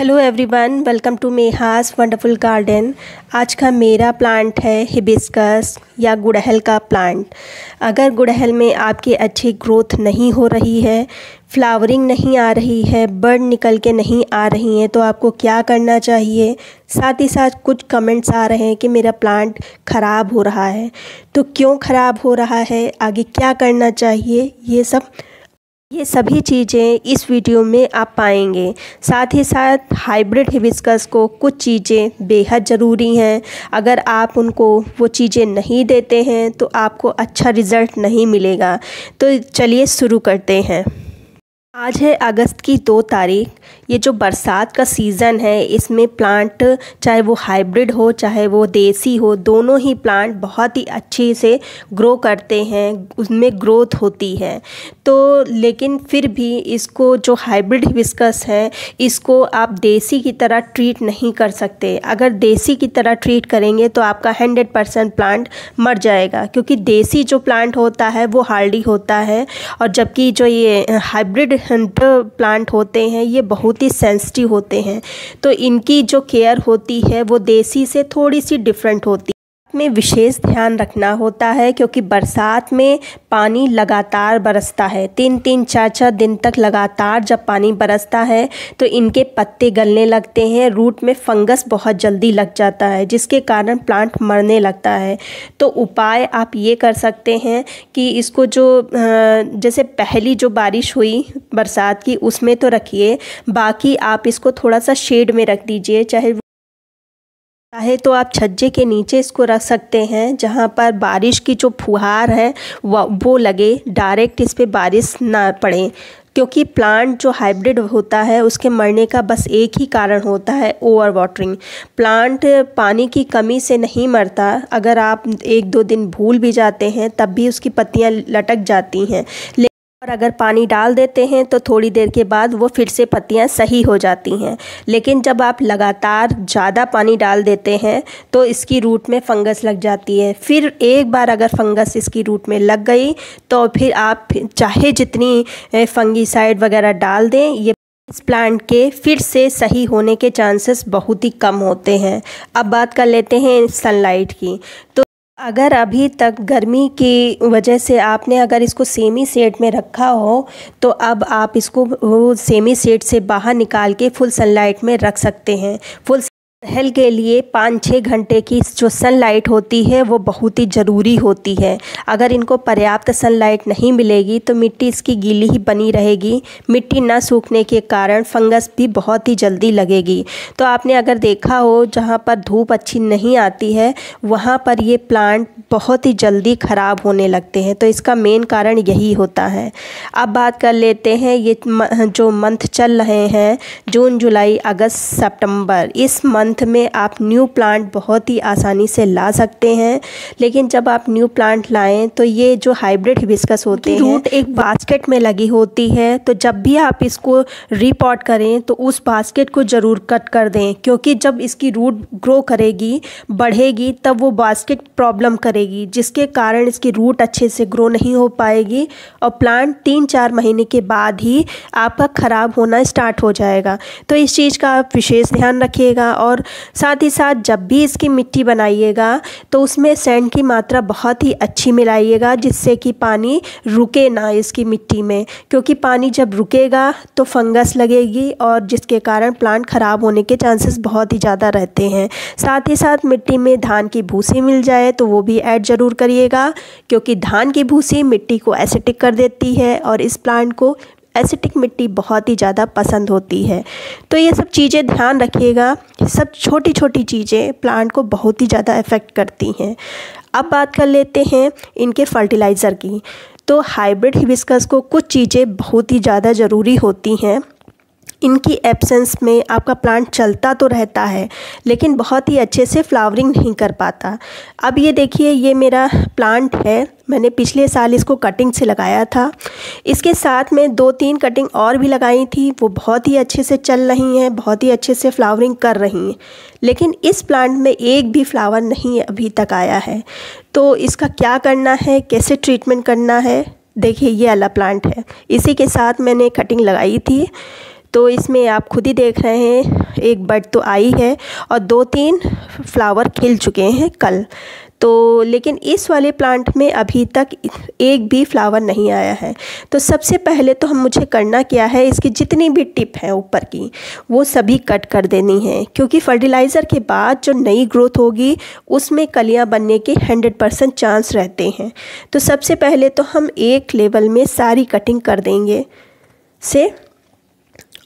Hello everyone, welcome to Meha's wonderful garden. आज का मेरा प्लांट है हिबिस्कस या गुड़हल का प्लांट। अगर गुड़हल में आपकी अच्छी ग्रोथ नहीं हो रही है, फ्लावरिंग नहीं आ रही है, बर्ड निकल के नहीं आ रही हैं, तो आपको क्या करना चाहिए। साथ ही साथ कुछ कमेंट्स आ रहे हैं कि मेरा प्लांट ख़राब हो रहा है, तो क्यों ख़राब हो रहा है, आगे क्या करना चाहिए, ये सभी चीज़ें इस वीडियो में आप पाएंगे। साथ ही साथ हाइब्रिड हिबिस्कस को कुछ चीज़ें बेहद ज़रूरी हैं। अगर आप उनको वो चीज़ें नहीं देते हैं तो आपको अच्छा रिज़ल्ट नहीं मिलेगा। तो चलिए शुरू करते हैं। आज है अगस्त की 2 तारीख। ये जो बरसात का सीज़न है, इसमें प्लांट चाहे वो हाइब्रिड हो चाहे वो देसी हो, दोनों ही प्लांट बहुत ही अच्छे से ग्रो करते हैं, उसमें ग्रोथ होती है। तो लेकिन फिर भी इसको जो हाइब्रिड हिबिस्कस है, इसको आप देसी की तरह ट्रीट नहीं कर सकते। अगर देसी की तरह ट्रीट करेंगे तो आपका 100% प्लांट मर जाएगा, क्योंकि देसी जो प्लांट होता है वो हार्डी होता है, और जबकि जो ये हाइब्रिड प्लांट होते हैं ये बहुत ही सेंसिटिव होते हैं। तो इनकी जो केयर होती है वो देसी से थोड़ी सी डिफरेंट होती है। में विशेष ध्यान रखना होता है, क्योंकि बरसात में पानी लगातार बरसता है, 3-3, 4-4 दिन तक लगातार जब पानी बरसता है तो इनके पत्ते गलने लगते हैं, रूट में फंगस बहुत जल्दी लग जाता है, जिसके कारण प्लांट मरने लगता है। तो उपाय आप ये कर सकते हैं कि इसको जो जैसे पहली जो बारिश हुई बरसात की उसमें तो रखिए, बाकी आप इसको थोड़ा सा शेड में रख दीजिए। चाहे तो आप छज्जे के नीचे इसको रख सकते हैं, जहाँ पर बारिश की जो फुहार है वो लगे, डायरेक्ट इस पे बारिश ना पड़े। क्योंकि प्लांट जो हाइब्रिड होता है उसके मरने का बस एक ही कारण होता है, ओवर वाटरिंग। प्लांट पानी की कमी से नहीं मरता। अगर आप 1-2 दिन भूल भी जाते हैं तब भी उसकी पत्तियाँ लटक जाती हैं, और अगर पानी डाल देते हैं तो थोड़ी देर के बाद वो फिर से पत्तियां सही हो जाती हैं। लेकिन जब आप लगातार ज़्यादा पानी डाल देते हैं तो इसकी रूट में फंगस लग जाती है। फिर एक बार अगर फंगस इसकी रूट में लग गई तो फिर आप चाहे जितनी फंगीसाइड वगैरह डाल दें, ये इस प्लांट के फिर से सही होने के चांसेस बहुत ही कम होते हैं। अब बात कर लेते हैं सनलाइट की। तो अगर अभी तक गर्मी की वजह से आपने अगर इसको सेमी शेड में रखा हो, तो अब आप इसको सेमी शेड से बाहर निकाल के फुल सनलाइट में रख सकते हैं। फुल गुड़हल के लिए 5-6 घंटे की जो सनलाइट होती है वो बहुत ही ज़रूरी होती है। अगर इनको पर्याप्त सनलाइट नहीं मिलेगी तो मिट्टी इसकी गीली ही बनी रहेगी। मिट्टी ना सूखने के कारण फंगस भी बहुत ही जल्दी लगेगी। तो आपने अगर देखा हो जहाँ पर धूप अच्छी नहीं आती है वहाँ पर ये प्लांट बहुत ही जल्दी ख़राब होने लगते हैं। तो इसका मेन कारण यही होता है। अब बात कर लेते हैं ये जो मंथ चल रहे हैं, जून, जुलाई, अगस्त, सितंबर, इस मंथ में आप न्यू प्लांट बहुत ही आसानी से ला सकते हैं। लेकिन जब आप न्यू प्लांट लाएं तो ये जो हाइब्रिड हिबिस्कस होते हैं, रूट एक बास्केट में लगी होती है। तो जब भी आप इसको रीपॉट करें तो उस बास्केट को ज़रूर कट कर दें, क्योंकि जब इसकी रूट ग्रो करेगी, बढ़ेगी, तब वो बास्केट प्रॉब्लम करेगी, जिसके कारण इसकी रूट अच्छे से ग्रो नहीं हो पाएगी और प्लांट 3-4 महीने के बाद ही आपका ख़राब होना स्टार्ट हो जाएगा। तो इस चीज़ का आप विशेष ध्यान रखिएगा। और साथ ही साथ जब भी इसकी मिट्टी बनाइएगा तो उसमें सैंड की मात्रा बहुत ही अच्छी मिलाइएगा, जिससे कि पानी रुके ना इसकी मिट्टी में, क्योंकि पानी जब रुकेगा तो फंगस लगेगी और जिसके कारण प्लांट ख़राब होने के चांसेस बहुत ही ज़्यादा रहते हैं। साथ ही साथ मिट्टी में धान की भूसी मिल जाए तो वो भी ऐड ज़रूर करिएगा, क्योंकि धान की भूसी मिट्टी को एसिडिक कर देती है और इस प्लांट को एसिडिक मिट्टी बहुत ही ज़्यादा पसंद होती है। तो ये सब चीज़ें ध्यान रखिएगा। सब छोटी छोटी चीज़ें प्लांट को बहुत ही ज़्यादा इफ़ेक्ट करती हैं। अब बात कर लेते हैं इनके फर्टिलाइज़र की। तो हाइब्रिड हिबिस्कस को कुछ चीज़ें बहुत ही ज़्यादा ज़रूरी होती हैं। इनकी एब्सेंस में आपका प्लांट चलता तो रहता है, लेकिन बहुत ही अच्छे से फ्लावरिंग नहीं कर पाता। अब ये देखिए, ये मेरा प्लांट है, मैंने पिछले साल इसको कटिंग से लगाया था। इसके साथ में 2-3 कटिंग और भी लगाई थी, वो बहुत ही अच्छे से चल रही हैं, बहुत ही अच्छे से फ्लावरिंग कर रही हैं। लेकिन इस प्लांट में एक भी फ्लावर नहीं अभी तक आया है। तो इसका क्या करना है, कैसे ट्रीटमेंट करना है, देखिए ये वाला प्लांट है, इसी के साथ मैंने कटिंग लगाई थी। तो इसमें आप खुद ही देख रहे हैं एक बड तो आई है और 2-3 फ्लावर खिल चुके हैं कल। तो लेकिन इस वाले प्लांट में अभी तक एक भी फ्लावर नहीं आया है। तो सबसे पहले तो मुझे करना क्या है, इसकी जितनी भी टिप है ऊपर की वो सभी कट कर देनी है, क्योंकि फर्टिलाइज़र के बाद जो नई ग्रोथ होगी उसमें कलियां बनने के 100% चांस रहते हैं। तो सबसे पहले तो हम एक लेवल में सारी कटिंग कर देंगे से,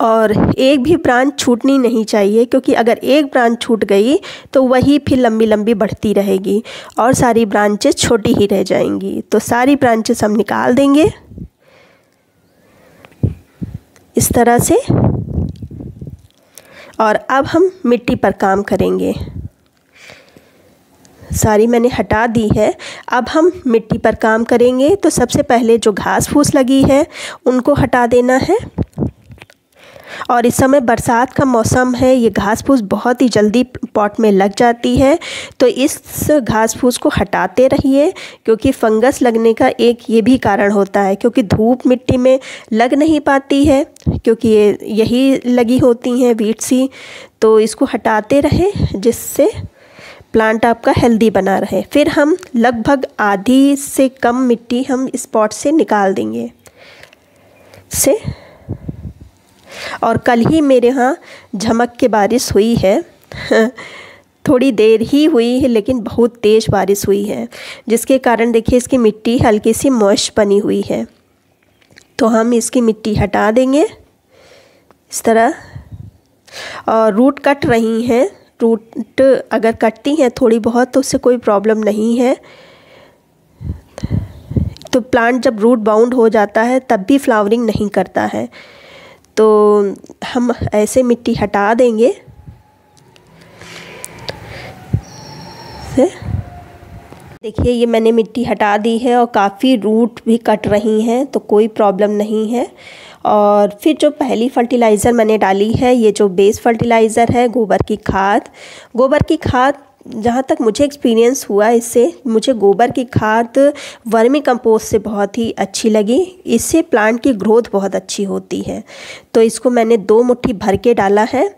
और एक भी ब्रांच छूटनी नहीं चाहिए, क्योंकि अगर एक ब्रांच छूट गई तो वही फिर लंबी लंबी बढ़ती रहेगी और सारी ब्रांचेस छोटी ही रह जाएंगी। तो सारी ब्रांचेस हम निकाल देंगे इस तरह से, और अब हम मिट्टी पर काम करेंगे। सारी मैंने हटा दी है, अब हम मिट्टी पर काम करेंगे। तो सबसे पहले जो घास फूस लगी है उनको हटा देना है, और इस समय बरसात का मौसम है, ये घास फूस बहुत ही जल्दी पॉट में लग जाती है। तो इस घास फूस को हटाते रहिए, क्योंकि फंगस लगने का एक ये भी कारण होता है, क्योंकि धूप मिट्टी में लग नहीं पाती है, क्योंकि ये यही लगी होती हैं वीड्स ही। तो इसको हटाते रहें जिससे प्लांट आपका हेल्दी बना रहे। फिर हम लगभग आधी से कम मिट्टी हम इस पॉट से निकाल देंगे से। और कल ही मेरे यहाँ झमक के बारिश हुई है थोड़ी देर ही हुई है, लेकिन बहुत तेज़ बारिश हुई है, जिसके कारण देखिए इसकी मिट्टी हल्की सी मॉइस्ट बनी हुई है। तो हम इसकी मिट्टी हटा देंगे इस तरह। और रूट कट रही हैं, रूट अगर कटती हैं थोड़ी बहुत तो उससे कोई प्रॉब्लम नहीं है। तो प्लांट जब रूट बाउंड हो जाता है तब भी फ्लावरिंग नहीं करता है। तो हम ऐसे मिट्टी हटा देंगे से। देखिए ये मैंने मिट्टी हटा दी है और काफ़ी रूट भी कट रही हैं, तो कोई प्रॉब्लम नहीं है। और फिर जो पहली फर्टिलाइज़र मैंने डाली है, ये जो बेस फर्टिलाइज़र है गोबर की खाद। गोबर की खाद जहाँ तक मुझे एक्सपीरियंस हुआ इससे, मुझे गोबर की खाद वर्मी कंपोस्ट से बहुत ही अच्छी लगी। इससे प्लांट की ग्रोथ बहुत अच्छी होती है। तो इसको मैंने 2 मुट्ठी भर के डाला है।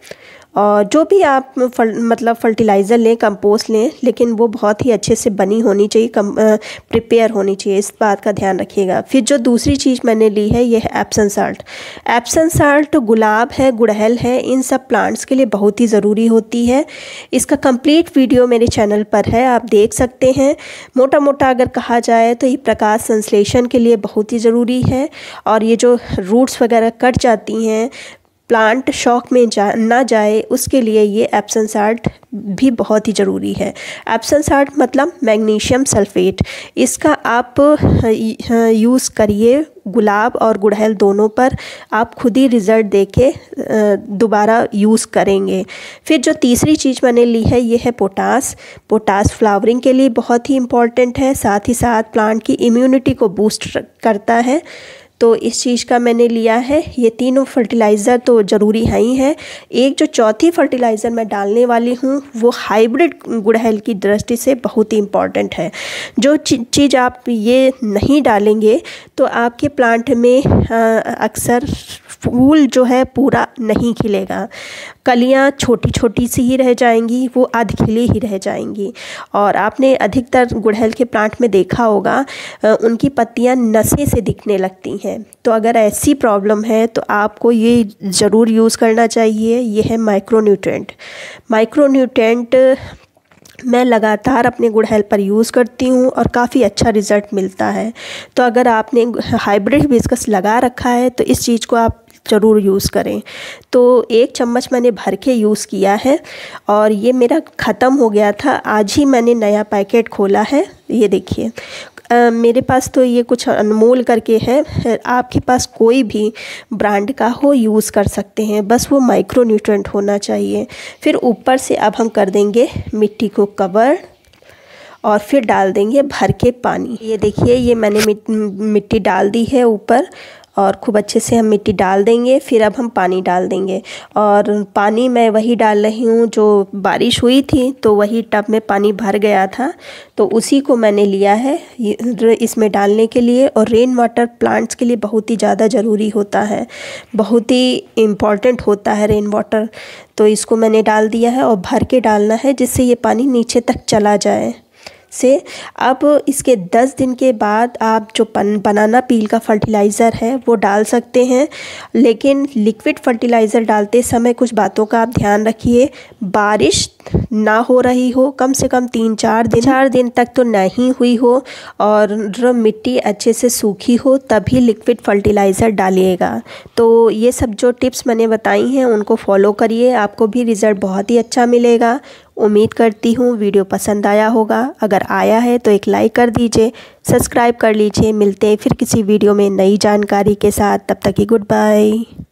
और जो भी आप मतलब फर्टिलाइज़र लें, कंपोस्ट लें, लेकिन वो बहुत ही अच्छे से बनी होनी चाहिए, प्रिपेयर होनी चाहिए, इस बात का ध्यान रखिएगा। फिर जो दूसरी चीज़ मैंने ली है ये है एप्सम साल्ट। एप्सम साल्ट गुलाब है, गुड़हल है, इन सब प्लांट्स के लिए बहुत ही ज़रूरी होती है। इसका कंप्लीट वीडियो मेरे चैनल पर है, आप देख सकते हैं। मोटा मोटा अगर कहा जाए तो ये प्रकाश संश्लेषण के लिए बहुत ही ज़रूरी है। और ये जो रूट्स वगैरह कट जाती हैं, प्लांट शॉक में ना जाए, उसके लिए ये एप्सम साल्ट भी बहुत ही ज़रूरी है। एप्सम साल्ट मतलब मैग्नीशियम सल्फेट। इसका आप यूज़ करिए गुलाब और गुड़हल दोनों पर, आप खुद ही रिज़ल्ट देके दोबारा यूज़ करेंगे। फिर जो तीसरी चीज़ मैंने ली है ये है पोटास। पोटास फ्लावरिंग के लिए बहुत ही इम्पॉर्टेंट है, साथ ही साथ प्लांट की इम्यूनिटी को बूस्ट करता है। तो इस चीज़ का मैंने लिया है। ये तीनों फर्टिलाइज़र तो ज़रूरी है ही है। एक जो चौथी फर्टिलाइज़र मैं डालने वाली हूँ वो हाइब्रिड गुड़हल की दृष्टि से बहुत ही इम्पॉर्टेंट है। जो चीज़ आप ये नहीं डालेंगे तो आपके प्लांट में अक्सर फूल जो है पूरा नहीं खिलेगा, कलियाँ छोटी छोटी सी ही रह जाएंगी, वो आध खिली ही रह जाएंगी। और आपने अधिकतर गुड़हल के प्लांट में देखा होगा उनकी पत्तियाँ नसें से दिखने लगती हैं। तो अगर ऐसी प्रॉब्लम है तो आपको ये ज़रूर यूज़ करना चाहिए। ये है माइक्रोन्यूट्रेंट। माइक्रोन्यूट्रेंट मैं लगातार अपने गुड़हल पर यूज़ करती हूँ और काफ़ी अच्छा रिज़ल्ट मिलता है। तो अगर आपने हाइब्रिड हिबिस्कस लगा रखा है तो इस चीज़ को आप ज़रूर यूज़ करें। तो 1 चम्मच मैंने भर के यूज़ किया है और ये मेरा ख़त्म हो गया था। आज ही मैंने नया पैकेट खोला है। ये देखिए मेरे पास तो ये कुछ अनमोल करके है, आपके पास कोई भी ब्रांड का हो यूज़ कर सकते हैं, बस वो माइक्रोन्यूट्रेंट होना चाहिए। फिर ऊपर से अब हम कर देंगे मिट्टी को कवर और फिर डाल देंगे भर के पानी। ये देखिए ये मैंने मिट्टी डाल दी है ऊपर और खूब अच्छे से हम मिट्टी डाल देंगे। फिर अब हम पानी डाल देंगे, और पानी मैं वही डाल रही हूँ जो बारिश हुई थी, तो वही टब में पानी भर गया था, तो उसी को मैंने लिया है इसमें डालने के लिए। और रेन वाटर प्लांट्स के लिए बहुत ही ज़्यादा ज़रूरी होता है, बहुत ही इम्पॉर्टेंट होता है रेन वाटर। तो इसको मैंने डाल दिया है और भर के डालना है जिससे ये पानी नीचे तक चला जाए से। अब इसके 10 दिन के बाद आप जो बनाना पील का फर्टिलाइज़र है वो डाल सकते हैं, लेकिन लिक्विड फर्टिलाइज़र डालते समय कुछ बातों का आप ध्यान रखिए। बारिश ना हो रही हो, कम से कम 3-4 दिन तक तो नहीं हुई हो, और मिट्टी अच्छे से सूखी हो, तभी लिक्विड फर्टिलाइज़र डालिएगा। तो ये सब जो टिप्स मैंने बताई हैं उनको फॉलो करिए, आपको भी रिज़ल्ट बहुत ही अच्छा मिलेगा। उम्मीद करती हूँ वीडियो पसंद आया होगा। अगर आया है तो एक लाइक कर दीजिए, सब्सक्राइब कर लीजिए। मिलते हैं फिर किसी वीडियो में नई जानकारी के साथ, तब तक की गुड बाय।